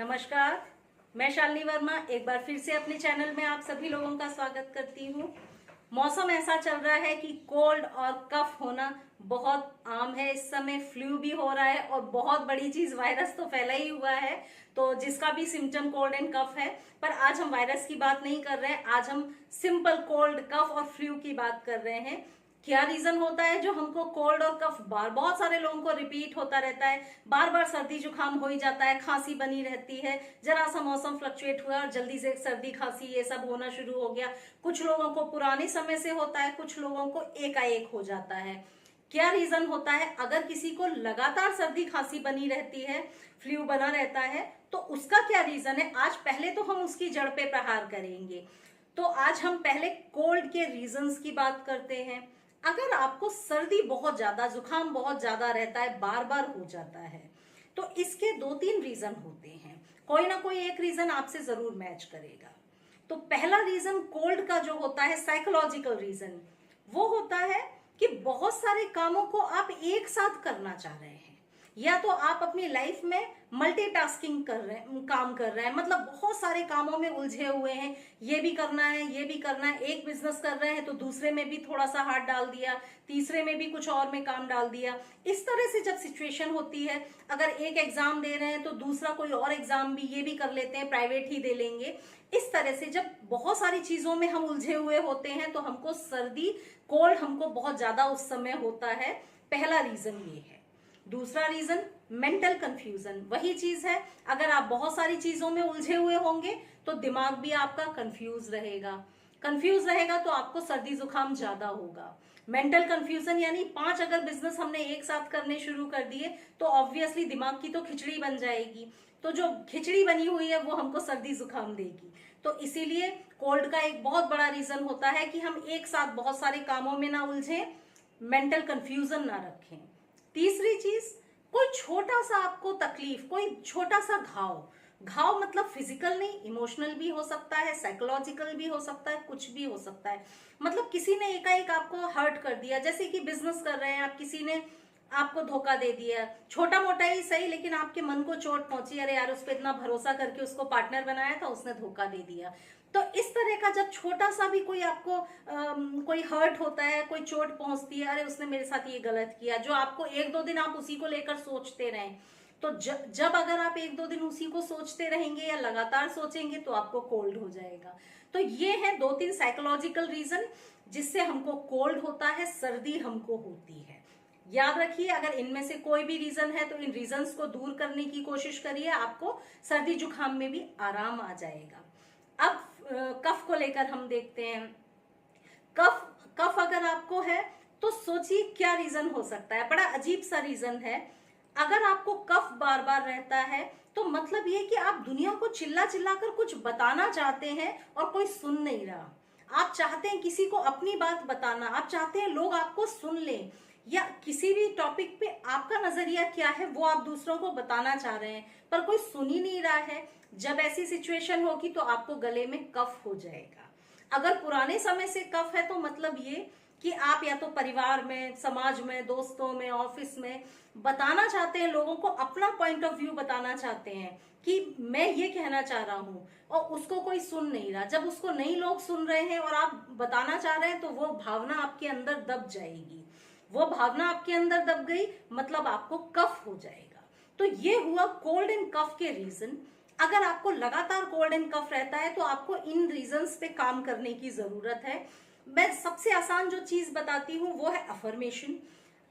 नमस्कार, मैं शालिनी वर्मा एक बार फिर से अपने चैनल में आप सभी लोगों का स्वागत करती हूँ। मौसम ऐसा चल रहा है कि कोल्ड और कफ होना बहुत आम है। इस समय फ्लू भी हो रहा है और बहुत बड़ी चीज वायरस तो फैला ही हुआ है, तो जिसका भी सिम्टम कोल्ड एंड कफ है। पर आज हम वायरस की बात नहीं कर रहे हैं, आज हम सिंपल कोल्ड कफ और फ्लू की बात कर रहे हैं। क्या रीजन होता है जो हमको कोल्ड और कफ बहुत सारे लोगों को रिपीट होता रहता है, बार बार सर्दी जुकाम हो ही जाता है, खांसी बनी रहती है, जरा सा मौसम फ्लक्चुएट हुआ और जल्दी से सर्दी खांसी ये सब होना शुरू हो गया। कुछ लोगों को पुराने समय से होता है, कुछ लोगों को एकाएक हो जाता है। क्या रीजन होता है? अगर किसी को लगातार सर्दी खांसी बनी रहती है, फ्लू बना रहता है, तो उसका क्या रीजन है? आज पहले तो हम उसकी जड़ पे प्रहार करेंगे। तो आज हम पहले कोल्ड के रीजंस की बात करते हैं। अगर आपको सर्दी बहुत ज्यादा, जुकाम बहुत ज्यादा रहता है, बार बार हो जाता है, तो इसके 2-3 रीजन होते हैं। कोई ना कोई एक रीजन आपसे जरूर मैच करेगा। तो पहला रीजन कोल्ड का जो होता है, साइकोलॉजिकल रीजन, वो होता है कि बहुत सारे कामों को आप एक साथ करना चाह रहे हैं, या तो आप अपनी लाइफ में मल्टीटास्किंग कर रहे हैं, काम कर रहे हैं, मतलब बहुत सारे कामों में उलझे हुए हैं, ये भी करना है, ये भी करना है। एक बिजनेस कर रहे हैं तो दूसरे में भी थोड़ा सा हाथ डाल दिया, तीसरे में भी कुछ और में काम डाल दिया। इस तरह से जब सिचुएशन होती है, अगर एक एग्जाम दे रहे हैं तो दूसरा कोई और एग्जाम भी ये भी कर लेते हैं, प्राइवेट ही दे लेंगे। इस तरह से जब बहुत सारी चीजों में हम उलझे हुए होते हैं तो हमको सर्दी, कोल्ड हमको बहुत ज्यादा उस समय होता है। पहला रीजन ये है। दूसरा रीजन मेंटल कंफ्यूजन, वही चीज है। अगर आप बहुत सारी चीजों में उलझे हुए होंगे तो दिमाग भी आपका कंफ्यूज रहेगा तो आपको सर्दी जुकाम ज्यादा होगा। मेंटल कंफ्यूजन यानी 5 अगर बिजनेस हमने एक साथ करने शुरू कर दिए तो ऑब्वियसली दिमाग की तो खिचड़ी बन जाएगी, तो जो खिचड़ी बनी हुई है वो हमको सर्दी जुकाम देगी। तो इसीलिए कोल्ड का एक बहुत बड़ा रीजन होता है कि हम एक साथ बहुत सारे कामों में ना उलझे, मेंटल कंफ्यूजन ना रखें। तीसरी चीज, कोई छोटा सा आपको तकलीफ, कोई छोटा सा घाव मतलब फिजिकल नहीं, इमोशनल भी हो सकता है, साइकोलॉजिकल भी हो सकता है, कुछ भी हो सकता है। मतलब किसी ने एकाएक आपको हर्ट कर दिया, जैसे कि बिजनेस कर रहे हैं आप, किसी ने आपको धोखा दे दिया, छोटा मोटा ही सही, लेकिन आपके मन को चोट पहुंची, अरे यार उस पर इतना भरोसा करके उसको पार्टनर बनाया था, उसने धोखा दे दिया। तो इस तरह का जब छोटा सा भी कोई आपको कोई हर्ट होता है, कोई चोट पहुंचती है, अरे उसने मेरे साथ ये गलत किया, जो आपको 1-2 दिन आप उसी को लेकर सोचते रहें, तो जब अगर आप 1-2 दिन उसी को सोचते रहेंगे या लगातार सोचेंगे तो आपको कोल्ड हो जाएगा। तो ये है 2-3 साइकोलॉजिकल रीजन जिससे हमको कोल्ड होता है, सर्दी हमको होती है। याद रखिए, अगर इनमें से कोई भी रीजन है तो इन रीजंस को दूर करने की कोशिश करिए, आपको सर्दी जुकाम में भी आराम आ जाएगा। अब कफ को लेकर हम देखते हैं। कफ अगर आपको है तो सोचिए क्या रीजन हो सकता है। बड़ा अजीब सा रीजन है। अगर आपको कफ बार बार रहता है तो मतलब ये कि आप दुनिया को चिल्ला चिल्ला कर कुछ बताना चाहते हैं और कोई सुन नहीं रहा। आप चाहते हैं किसी को अपनी बात बताना, आप चाहते हैं लोग आपको सुन लें, या किसी भी टॉपिक पे आपका नजरिया क्या है वो आप दूसरों को बताना चाह रहे हैं, पर कोई सुन ही नहीं रहा है। जब ऐसी सिचुएशन होगी तो आपको गले में कफ हो जाएगा। अगर पुराने समय से कफ है तो मतलब ये कि आप या तो परिवार में, समाज में, दोस्तों में, ऑफिस में बताना चाहते हैं, लोगों को अपना पॉइंट ऑफ व्यू बताना चाहते हैं कि मैं ये कहना चाह रहा हूं, और उसको कोई सुन नहीं रहा। जब उसको नहीं लोग सुन रहे हैं और आप बताना चाह रहे हैं तो वो भावना आपके अंदर दब जाएगी। वो भावना आपके अंदर दब गई मतलब आपको कफ हो जाएगा। तो ये हुआ कोल्ड एंड कफ के रीजन। अगर आपको लगातार कोल्ड एंड कफ रहता है तो आपको इन रीजंस पे काम करने की जरूरत है। मैं सबसे आसान जो चीज बताती हूँ वो है अफर्मेशन।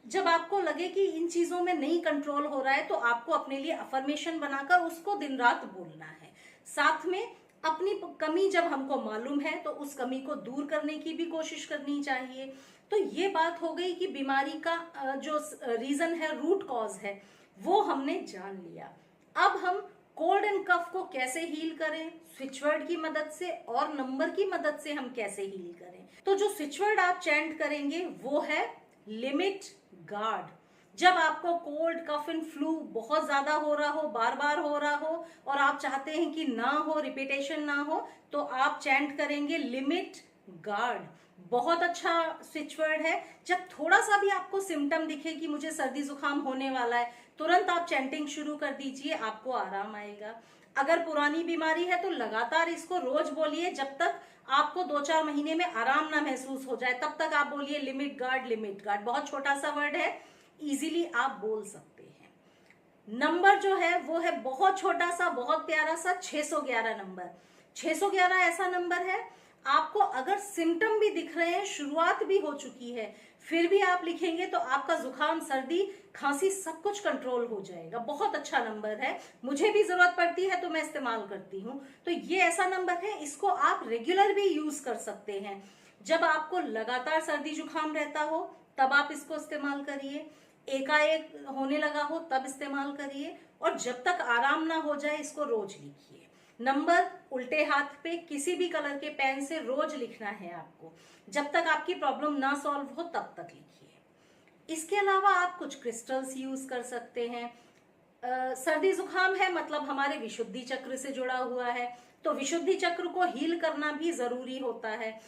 जब आपको लगे कि इन चीजों में नहीं कंट्रोल हो रहा है तो आपको अपने लिए अफर्मेशन बनाकर उसको दिन रात बोलना है। साथ में अपनी कमी जब हमको मालूम है तो उस कमी को दूर करने की भी कोशिश करनी चाहिए। तो ये बात हो गई कि बीमारी का जो रीजन है, रूट कॉज है, वो हमने जान लिया। अब हम कोल्ड एंड कफ को कैसे हील करें, स्विच वर्ड की मदद से और नंबर की मदद से हम कैसे हील करें। तो जो स्विच वर्ड आप चैंट करेंगे वो है लिमिट, गार्ड। जब आपको कोल्ड, कफ एंड फ्लू बहुत ज्यादा हो रहा हो, बार बार हो रहा हो और आप चाहते हैं कि ना हो, रिपीटेशन ना हो, तो आप चैंट करेंगे लिमिट, गार्ड। बहुत अच्छा स्विच वर्ड है। जब थोड़ा सा भी आपको सिम्टम दिखे कि मुझे सर्दी जुकाम होने वाला है तुरंत आप चैंटिंग शुरू कर दीजिए, आपको आराम आएगा। अगर पुरानी बीमारी है तो लगातार इसको रोज बोलिए, जब तक आपको 2-4 महीने में आराम ना महसूस हो जाए तब तक आप बोलिए लिमिट गार्ड लिमिट गार्ड। बहुत छोटा सा वर्ड है, इजीली आप बोल सकते हैं। नंबर जो है वो है बहुत छोटा सा, बहुत प्यारा सा, 611 नंबर। 611 ऐसा नंबर है, आपको अगर सिम्टम भी दिख रहे हैं, शुरुआत भी हो चुकी है, फिर भी आप लिखेंगे तो आपका जुकाम, सर्दी, खांसी सब कुछ कंट्रोल हो जाएगा। बहुत अच्छा नंबर है, मुझे भी जरूरत पड़ती है तो मैं इस्तेमाल करती हूँ। तो ये ऐसा नंबर है, इसको आप रेगुलर भी यूज कर सकते हैं। जब आपको लगातार सर्दी जुकाम रहता हो तब आप इसको इस्तेमाल करिए, एकाएक होने लगा हो तब इस्तेमाल करिए, और जब तक आराम ना हो जाए इसको रोज लिखिए। नंबर उल्टे हाथ पे किसी भी कलर के पेन से रोज लिखना है आपको, जब तक आपकी प्रॉब्लम ना सॉल्व हो तब तक लिखिए। इसके अलावा आप कुछ क्रिस्टल्स यूज कर सकते हैं। सर्दी जुकाम है मतलब हमारे विशुद्धि चक्र से जुड़ा हुआ है, तो विशुद्धि चक्र को हील करना भी जरूरी होता है।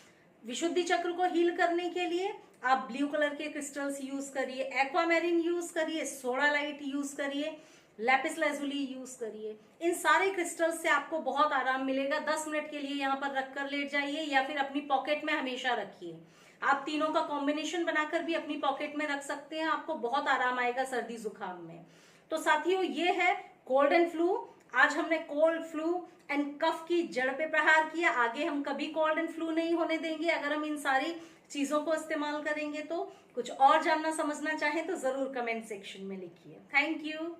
विशुद्धि चक्र को हील करने के लिए आप ब्लू कलर के क्रिस्टल्स यूज करिए, एक्वामेरिन यूज करिए, सोडा लाइट यूज करिए, लैपिस लाजुली यूज करिए। इन सारे क्रिस्टल्स से आपको बहुत आराम मिलेगा। 10 मिनट के लिए यहाँ पर रखकर लेट जाइए या फिर अपनी पॉकेट में हमेशा रखिए। आप तीनों का कॉम्बिनेशन बनाकर भी अपनी पॉकेट में रख सकते हैं, आपको बहुत आराम आएगा सर्दी जुकाम में। तो साथियों, ये है कोल्ड एंड फ्लू। आज हमने कोल्ड, फ्लू एंड कफ की जड़ पे प्रहार किया। आगे हम कभी कोल्ड एंड फ्लू नहीं होने देंगे अगर हम इन सारी चीजों को इस्तेमाल करेंगे तो। कुछ और जानना समझना चाहें तो जरूर कमेंट सेक्शन में लिखिए। Thank you.